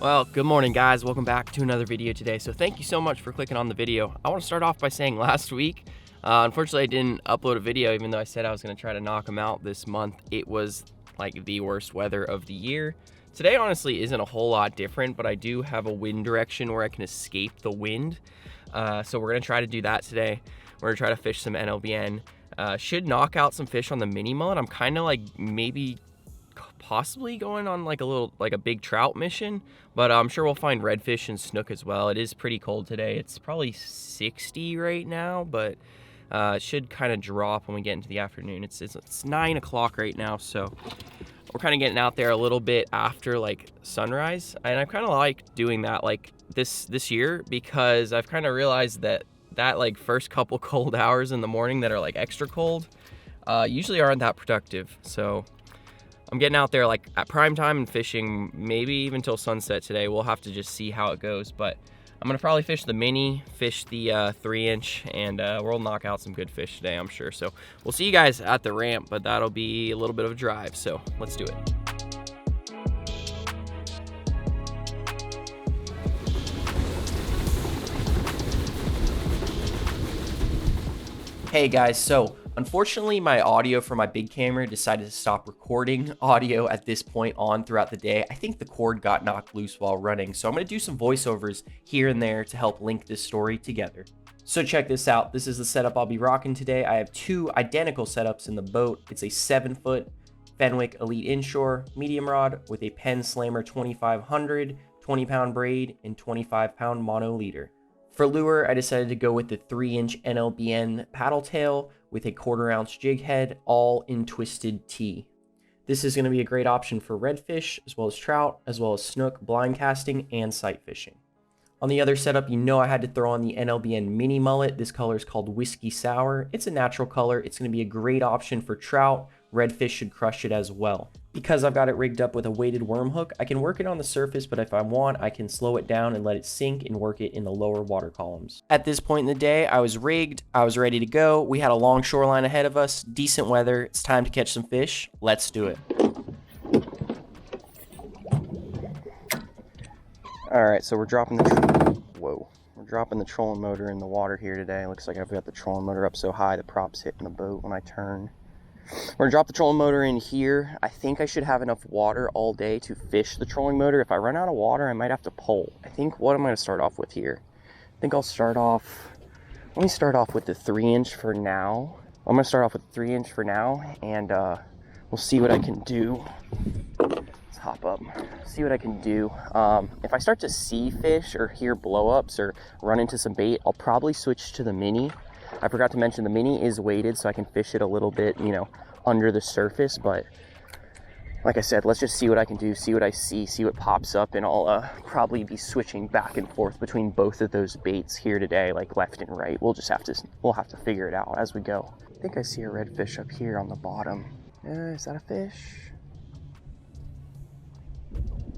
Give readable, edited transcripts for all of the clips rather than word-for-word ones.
Well, good morning guys, welcome back to another video today. So thank you so much for clicking on the video. I want to start off by saying last week, unfortunately I didn't upload a video even though I said I was going to try to knock them out this month. It was like the worst weather of the year. Today honestly isn't a whole lot different, but I do have a wind direction where I can escape the wind. So we're going to try to do that today. We're going to try to fish some NLBN. Should knock out some fish on the mini mullet. I'm kind of like maybe possibly going on like a big trout mission, but I'm sure we'll find redfish and snook as well. It is pretty cold today. It's probably 60 right now, but it should kind of drop when we get into the afternoon. It's 9 o'clock right now, so we're kind of getting out there a little bit after like sunrise, and I kind of like doing that like this year because I've kind of realized that like first couple cold hours in the morning that are like extra cold usually aren't that productive. So I'm getting out there like at prime time and fishing maybe even till sunset today. We'll have to just see how it goes, but I'm gonna probably fish the mini, fish the 3-inch, and we'll knock out some good fish today, I'm sure. So we'll see you guys at the ramp, but that'll be a little bit of a drive, so let's do it. Hey guys, so unfortunately my audio for my big camera decided to stop recording audio at this point on throughout the day. I think the cord got knocked loose while running, so I'm going to do some voiceovers here and there to help link this story together. So check this out. This is the setup I'll be rocking today. I have two identical setups in the boat. It's a 7-foot Fenwick Elite Inshore medium rod with a Penn Slammer 2500, 20-pound braid, and 25-pound mono leader. For lure, I decided to go with the 3-inch NLBN paddle tail with a 1/4-ounce jig head, all in twisted T. This is going to be a great option for redfish, as well as trout, as well as snook, blind casting, and sight fishing. On the other setup, you know I had to throw on the NLBN mini mullet. This color is called Whiskey Sour. It's a natural color. It's going to be a great option for trout. Redfish should crush it as well. Because I've got it rigged up with a weighted worm hook, I can work it on the surface, but if I want, I can slow it down and let it sink and work it in the lower water columns. At this point in the day, I was rigged, I was ready to go. We had a long shoreline ahead of us, decent weather. It's time to catch some fish. Let's do it. All right, so we're dropping we're dropping the trolling motor in the water here today. It looks like I've got the trolling motor up so high the prop's hitting the boat when I turn. We're gonna drop the trolling motor in here. I think I should have enough water all day to fish the trolling motor. If I run out of water, I might have to pull. I think what I'm gonna start off with here. I think I'll start off, let me start off with the 3-inch for now. I'm gonna start off with the 3-inch for now, and we'll see what I can do. Let's hop up, see what I can do. If I start to see fish or hear blow-ups or run into some bait, I'll probably switch to the mini. I forgot to mention the mini is weighted, so I can fish it a little bit, you know, under the surface. But like I said, let's just see what I can do, see what I see what pops up, and I'll probably be switching back and forth between both of those baits here today, like left and right. We'll have to figure it out as we go. I think I see a redfish up here on the bottom. Is that a fish?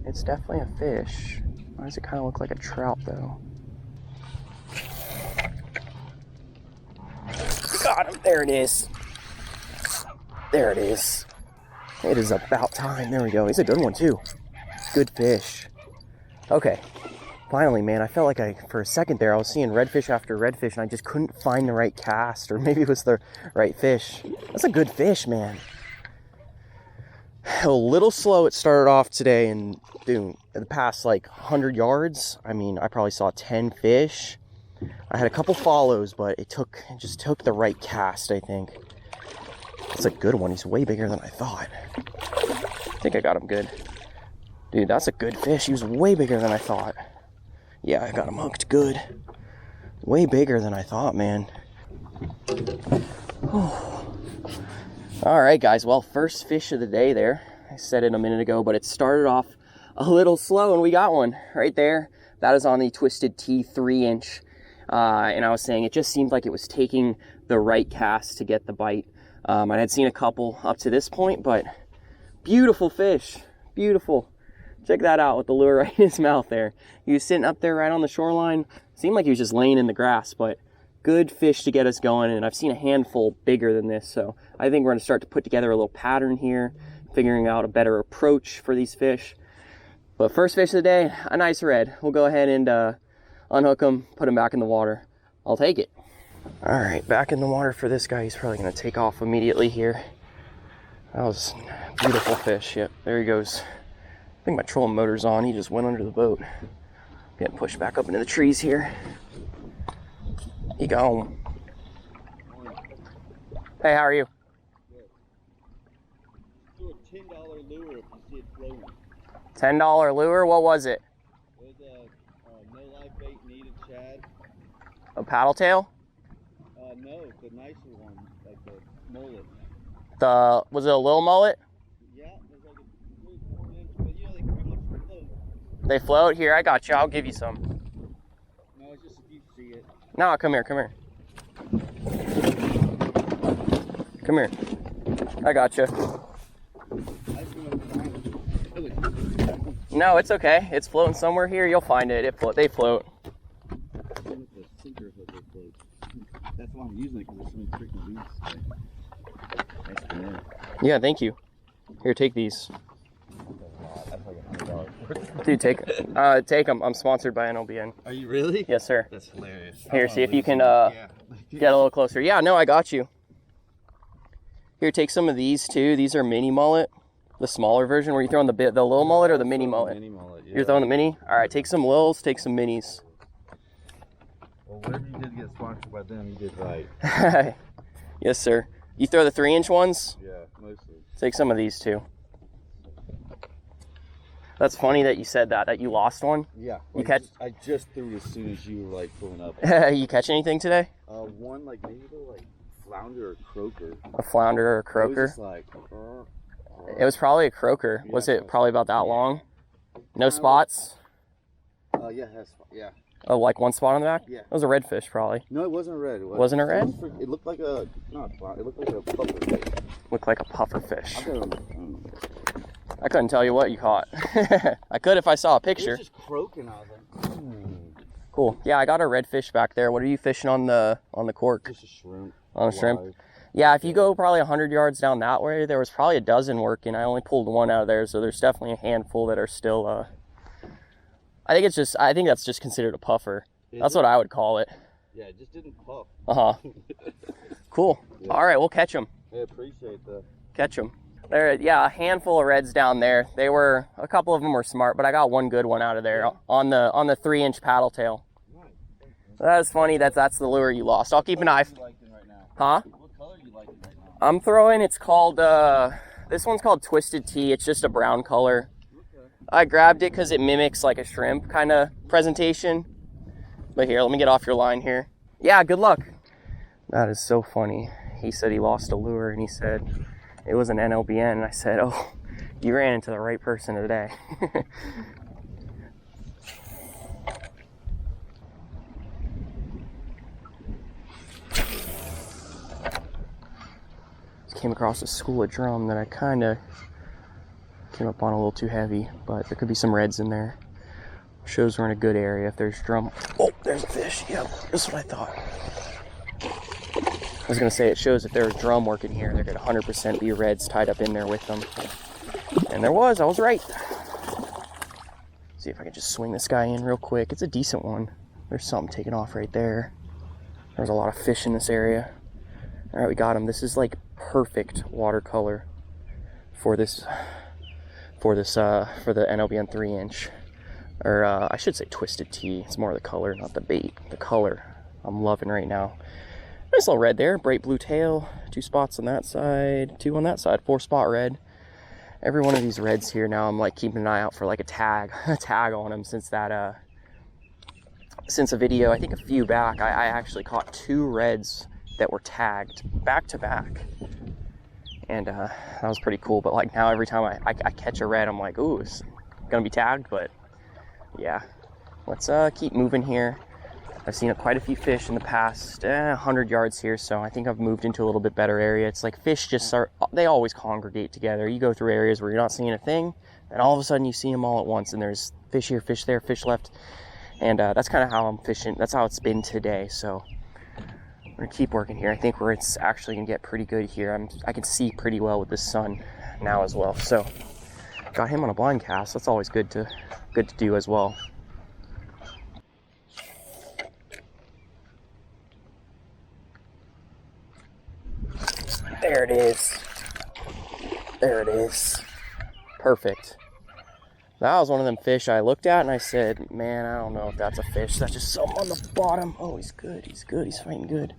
It's definitely a fish. Why does it kind of look like a trout though? Got him. There it is. There it is. It is about time. There we go. He's a good one too. Good fish. Okay. Finally, man. I felt like for a second there, I was seeing redfish after redfish, and I just couldn't find the right cast, or maybe it was the right fish. That's a good fish, man. A little slow it started off today, and dude, in the past like 100 yards, I mean, I probably saw 10 fish. I had a couple follows, but it just took the right cast, I think. That's a good one. He's way bigger than I thought. I think I got him good. Dude, that's a good fish. He was way bigger than I thought. Yeah, I got him hooked good. Way bigger than I thought, man. Oh. All right, guys. Well, first fish of the day there. I said it a minute ago, but it started off a little slow, and we got one right there. That is on the Twisted T 3-inch. And I was saying it just seemed like it was taking the right cast to get the bite. I had seen a couple up to this point, but beautiful fish, beautiful. Check that out with the lure right in his mouth there. He was sitting up there right on the shoreline. Seemed like he was just laying in the grass, but good fish to get us going. And I've seen a handful bigger than this, so I think we're gonna start to put together a little pattern here, figuring out a better approach for these fish. But first fish of the day, a nice red. We'll go ahead and unhook him, put him back in the water. I'll take it. All right, back in the water for this guy. He's probably gonna take off immediately here. That was a beautiful fish. Yep, there he goes. I think my trolling motor's on. He just went under the boat. Getting pushed back up into the trees here. He gone. Hey, how are you? Do a $10 lure if you see it floating. $10 lure? What was it? It was a no live bait needed shad. A paddle tail? No, the nicer one, like the mullet. Was it a little mullet? Yeah, it was like a 3-4 inch, but you know, they pretty much float. They float? Here, I got you. I'll give you some. No, it's just if you see it. No, come here, come here. Come here. I got you. No, it's okay. It's floating somewhere here. You'll find it. They float. That's why I'm using it, because there's so many freaking beasts. Yeah, thank you. Here, take these. That's like $100. Dude, take them. I'm sponsored by NLBN. Are you really? Yes, sir. That's hilarious. Here, see if you can get a little closer. Yeah, no, I got you. Here, take some of these too. These are mini mullet, the smaller version. Were you throwing the little mullet or the mini mullet? Mini mullet, yeah. You're throwing the mini? All right, take some lils, take some minis. Well, whatever you did get sponsored by them, you did right. Yes, sir. You throw the 3-inch ones? Yeah, mostly. Take some of these too. That's funny that you said that you lost one. Yeah. You catch? I just threw it as soon as you were like pulling up. You catch anything today? One like maybe like flounder or croaker. A flounder or a croaker? It was just like, it was probably a croaker. Yeah, was it probably about that long? No spots? Yeah, yeah. Oh, like one spot on the back? Yeah. It was a redfish, probably. No, it wasn't a red. Wasn't a red? It looked like a, not a flounder, it looked like a puffer fish. Looked like a puffer fish. I'll get it on the phone. I couldn't tell you what you caught. I could if I saw a picture. It was just croaking. I was like, Cool. Yeah, I got a redfish back there. What are you fishing on the cork? Just a shrimp. On a shrimp? Yeah, if you go probably 100 yards down that way, there was probably a dozen working. I only pulled one out of there, so there's definitely a handful that are still, I think that's just considered a puffer. That's what I would call it. Yeah, it just didn't puff. Uh-huh. Cool. Yeah. All right, we'll catch them. I appreciate that. Catch them. There, yeah, a handful of reds down there. A couple of them were smart, but I got one good one out of there on the 3-inch paddle tail. Nice. That is funny that's the lure you lost. I'll keep an eye. What right now? Huh? What color you liking right now? I'm throwing, it's called, this one's called Twisted Tea. It's just a brown color. Okay. I grabbed it because it mimics like a shrimp kind of presentation. But here, let me get off your line here. Yeah, good luck. That is so funny. He said he lost a lure and he said it was an NLBN. And I said, oh, you ran into the right person today. Came across a school of drum that I kind of came up on a little too heavy, but there could be some reds in there. Shows we're in a good area if there's drum. Oh, there's a fish. Yep, that's what I thought. I was gonna say it shows if there's drum working here, there could 100% be reds tied up in there with them. And there was, I was right. See if I can just swing this guy in real quick. It's a decent one. There's something taking off right there. There's a lot of fish in this area. All right, we got him. This is like perfect watercolor for the NLBN 3-inch. Or I should say Twisted Tea. It's more the color, not the bait. The color I'm loving right now. Nice little red there, bright blue tail, 2 spots on that side, 2 on that side, 4-spot red. Every one of these reds here now, I'm like keeping an eye out for like a tag on them since that, since a video, I think a few back, I actually caught 2 reds that were tagged back to back. And that was pretty cool, but like now every time I catch a red, I'm like, ooh, it's gonna be tagged, but yeah. Let's keep moving here. I've seen quite a few fish in the past 100 yards here, so I think I've moved into a little bit better area. It's like fish just start, they always congregate together. You go through areas where you're not seeing a thing, and all of a sudden you see them all at once, and there's fish here, fish there, fish left. And that's kind of how I'm fishing. That's how it's been today, so I'm gonna keep working here. I think where it's actually gonna get pretty good here. I can see pretty well with the sun now as well. So got him on a blind cast. That's always good to do as well. There it is. There it is. Perfect. That was one of them fish I looked at and I said, man, I don't know if that's a fish. That's just something on the bottom. Oh, he's good. He's good. He's fighting good.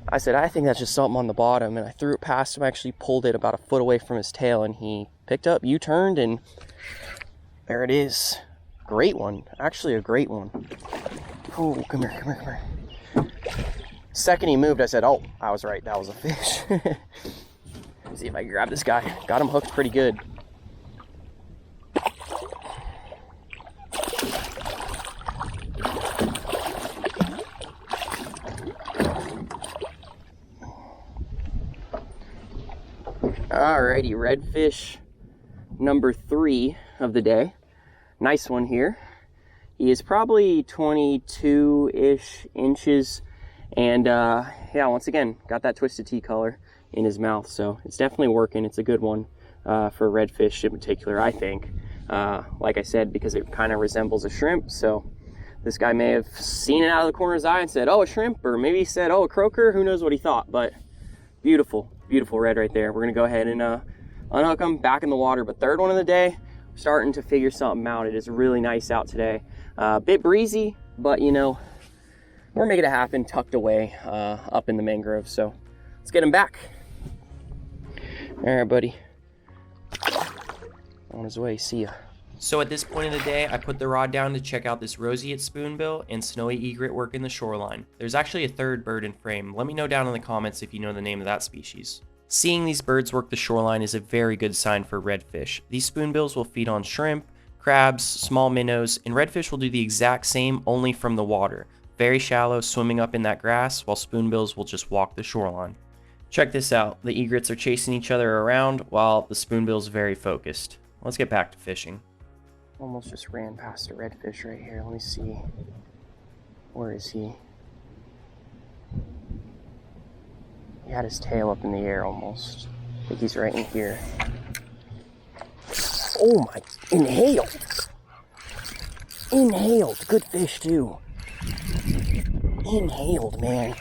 I said, I think that's just something on the bottom. And I threw it past him. I actually pulled it about a foot away from his tail and he picked up, U-turned, and there it is. Great one. Actually, a great one. Oh, come here, come here, come here. Second he moved, I said, oh, I was right. That was a fish. See if I can grab this guy. Got him hooked pretty good. Alrighty, redfish number 3 of the day. Nice one here. He is probably 22-ish inches. And yeah, once again, got that twisted T color in his mouth. So it's definitely working. It's a good one for redfish in particular, I think. Like I said, because it kind of resembles a shrimp. So this guy may have seen it out of the corner of his eye and said, oh, a shrimp. Or maybe he said, oh, a croaker. Who knows what he thought. But beautiful. Beautiful red right there. We're gonna go ahead and unhook him back in the water. But third one of the day, starting to figure something out. It is really nice out today. A bit breezy, but you know, we're making it happen, tucked away up in the mangrove. So let's get him back. All right, buddy. On his way, see ya. So at this point of the day, I put the rod down to check out this roseate spoonbill and snowy egret working the shoreline. There's actually a third bird in frame. Let me know down in the comments if you know the name of that species. Seeing these birds work the shoreline is a very good sign for redfish. These spoonbills will feed on shrimp, crabs, small minnows, and redfish will do the exact same, only from the water. Very shallow, swimming up in that grass, while spoonbills will just walk the shoreline. Check this out. The egrets are chasing each other around, while the spoonbill's very focused. Let's get back to fishing. Almost just ran past a redfish right here. Let me see. Where is he? He had his tail up in the air almost. I think he's right in here. Oh my, inhaled. Inhaled, good fish too. Inhaled, man.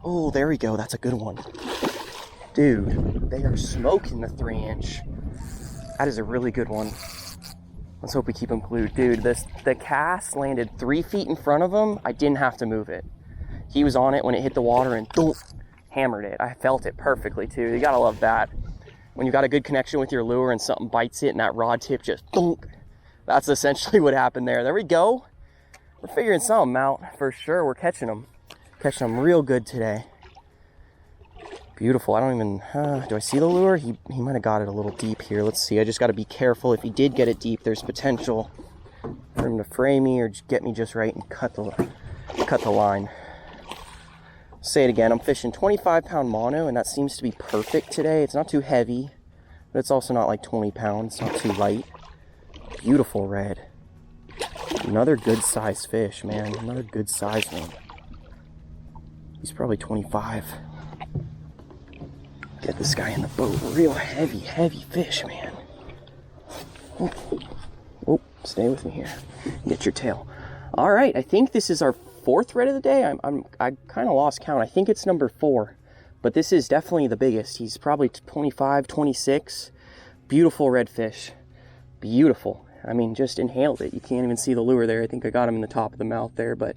Oh, there we go, that's a good one. Dude, they are smoking the 3-inch. That is a really good one. Let's hope we keep him glued. Dude, the cast landed 3 feet in front of him. I didn't have to move it. He was on it when it hit the water and boom, hammered it. I felt it perfectly too. You gotta love that. When you got a good connection with your lure and something bites it and that rod tip just boom. That's essentially what happened there. There we go. We're figuring something out for sure. We're catching them. Catching them real good today. Beautiful. I don't even, do I see the lure? He might have got it a little deep here. Let's see. I just got to be careful. If he did get it deep, there's potential for him to fray me or just get me just right and cut the line. Say it again. I'm fishing 25-pound mono, and that seems to be perfect today. It's not too heavy, but it's also not like 20 pounds. It's not too light. Beautiful red. Another good sized fish, man. Another good sized one. He's probably 25. Get this guy in the boat. Real heavy, heavy fish, man. Oh, stay with me here. Get your tail. All right, I think this is our 4th red of the day. I kind of lost count. I think it's number 4, but this is definitely the biggest. He's probably 25, 26. Beautiful red fish. Beautiful. I mean, just inhaled it. You can't even see the lure there. I think I got him in the top of the mouth there, but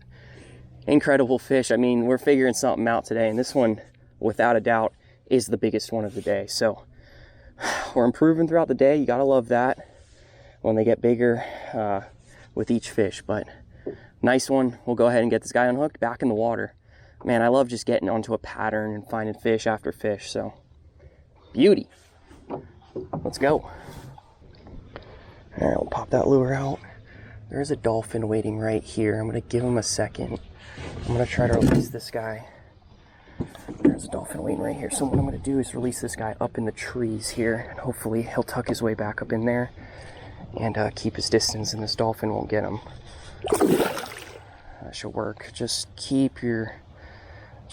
incredible fish. I mean, we're figuring something out today, and this one, without a doubt, is the biggest one of the day. So we're improving throughout the day. You gotta love that when they get bigger with each fish. But nice one. We'll go ahead and get this guy unhooked back in the water. Man, I love just getting onto a pattern and finding fish after fish. So beauty. Let's go. All right, we'll pop that lure out. There's a dolphin waiting right here. I'm gonna give him a second. I'm gonna try to release this guy. There's a dolphin waiting right here. So what I'm going to do is release this guy up in the trees here, and hopefully he'll tuck his way back up in there and keep his distance, and this dolphin won't get him. That should work. Just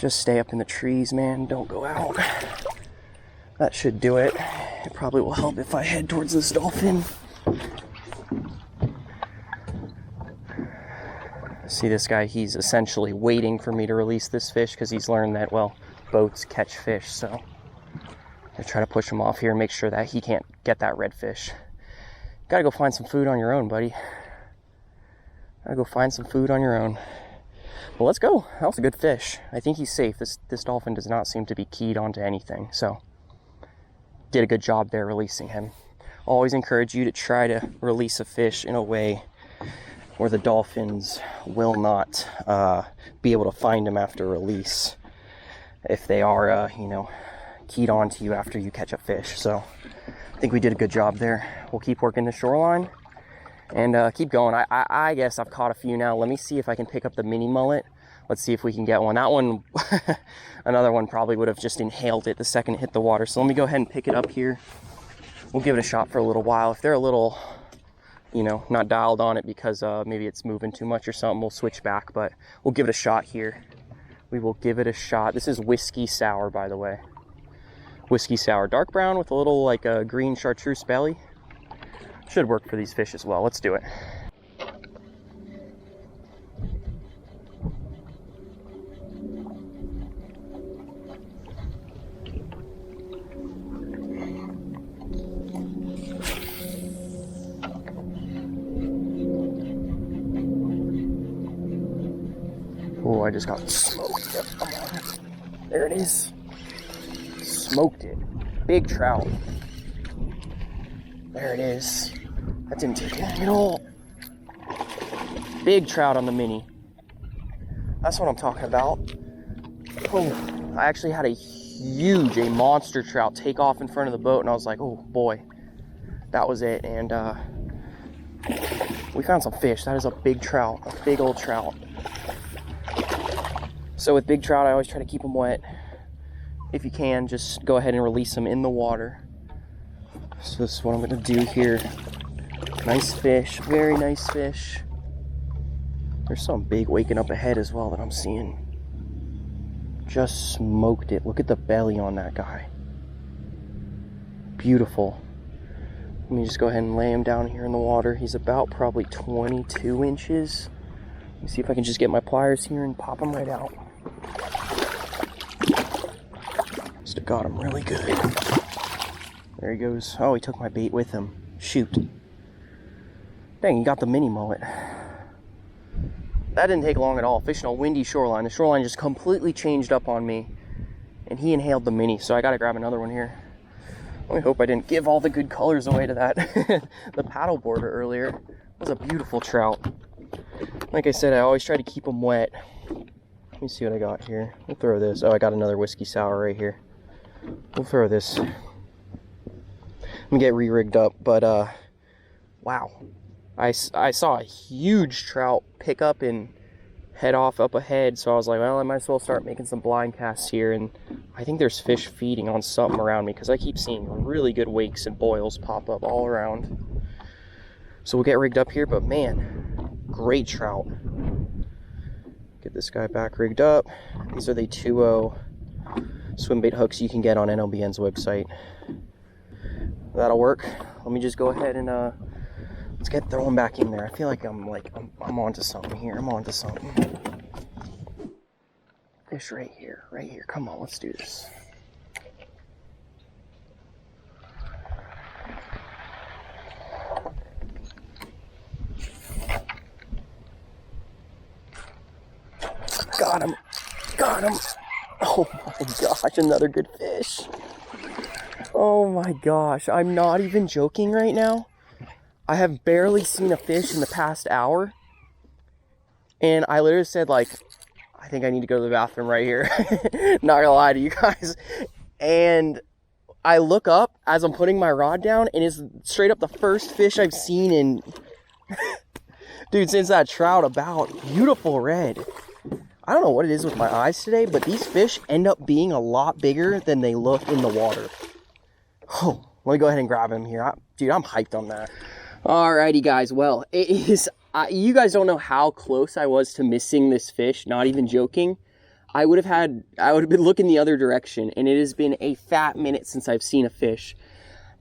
stay up in the trees, man. Don't go out. That should do it. It probably will help if I head towards this dolphin. See this guy, he's essentially waiting for me to release this fish because he's learned that, well, boats catch fish, so I try to push him off here and make sure that he can't get that redfish. Gotta go find some food on your own, buddy. Gotta go find some food on your own. Well, let's go. That was a good fish. I think he's safe. This dolphin does not seem to be keyed onto anything, so did a good job there releasing him. Always encourage you to try to release a fish in a way where the dolphins will not be able to find him after release if they are, you know, keyed onto you after you catch a fish. So I think we did a good job there. We'll keep working the shoreline and keep going. I guess I've caught a few now. Let me see if I can pick up the mini mullet. Let's see if we can get one. That one, another one probably would have just inhaled it the second it hit the water. So let me go ahead and pick it up here. We'll give it a shot for a little while. If they're a little, you know, not dialed on it because maybe it's moving too much or something, we'll switch back, but we'll give it a shot here. We will give it a shot. This is whiskey sour, by the way. Whiskey sour, dark brown with a little like a green chartreuse belly. Should work for these fish as well. Let's do it. Oh, I just got smoked. Yep, come on. There it is. Smoked it. Big trout. There it is. That didn't take long at all. Big trout on the mini. That's what I'm talking about. Oh, I actually had a monster trout take off in front of the boat, and I was like, oh boy, that was it. And we found some fish. That is a big trout, a big old trout. So with big trout, I always try to keep them wet. If you can, just go ahead and release them in the water. So this is what I'm going to do here. Nice fish, very nice fish. There's some big waking up ahead as well that I'm seeing. Just smoked it. Look at the belly on that guy. Beautiful. Let me just go ahead and lay him down here in the water. He's about probably 22 inches. Let me see if I can just get my pliers here and pop him right out. Must have got him really good. There he goes. Oh, he took my bait with him. Shoot. Dang, he got the mini mullet. That didn't take long at all. Fishing a windy shoreline. The shoreline just completely changed up on me. And he inhaled the mini, so I gotta grab another one here. I hope I didn't give all the good colors away to that. The paddleboarder earlier was a beautiful trout. Like I said, I always try to keep them wet. Let me see what I got here. We'll throw this. Oh, I got another whiskey sour right here. We'll throw this. Let me get re-rigged up, but wow. I saw a huge trout pick up and head off up ahead, so I was like, well, I might as well start making some blind casts here, and I think there's fish feeding on something around me because I keep seeing really good wakes and boils pop up all around. So we'll get rigged up here, but man, great trout. Get this guy back rigged up. These are the 2.0 swim bait hooks you can get on NLBN's website. That'll work. Let me just go ahead and let's get throwing back in there. I feel like I'm onto something here. I'm onto something. Fish right here, right here. Come on, let's do this. Got him. Got him. Oh my gosh, another good fish. Oh my gosh, I'm not even joking right now. I have barely seen a fish in the past hour. And I literally said, like, I think I need to go to the bathroom right here. Not gonna lie to you guys. And I look up as I'm putting my rod down, and it's straight up the first fish I've seen in... Dude, since that trout about. Beautiful red. I don't know what it is with my eyes today, but these fish end up being a lot bigger than they look in the water. Oh, let me go ahead and grab him here. Dude, I'm hyped on that. Alrighty, guys. Well, it is... you guys don't know how close I was to missing this fish. Not even joking. I would have been looking the other direction, and it has been a fat minute since I've seen a fish.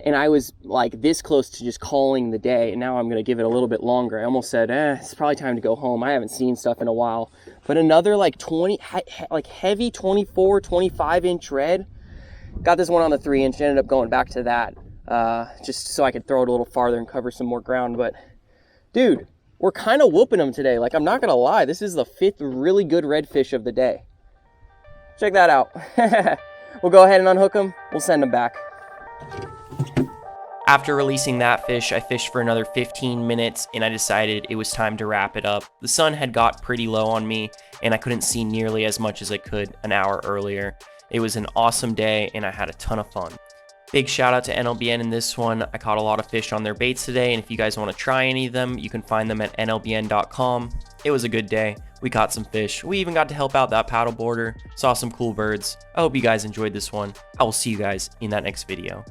And I was like this close to just calling the day, and now I'm gonna give it a little bit longer. I almost said, it's probably time to go home. I haven't seen stuff in a while. But another like 20, like heavy 24, 25 inch red. Got this one on the 3 inch, ended up going back to that, just so I could throw it a little farther and cover some more ground. But dude, we're kind of whooping them today. Like, I'm not gonna lie, this is the 5th really good redfish of the day. Check that out. We'll go ahead and unhook them. We'll send them back. After releasing that fish, I fished for another 15 minutes and I decided it was time to wrap it up. The sun had got pretty low on me and I couldn't see nearly as much as I could an hour earlier. It was an awesome day and I had a ton of fun. Big shout out to NLBN in this one. I caught a lot of fish on their baits today, and if you guys want to try any of them, you can find them at nlbn.com. It was a good day. We caught some fish. We even got to help out that paddleboarder. Saw some cool birds. I hope you guys enjoyed this one. I will see you guys in that next video.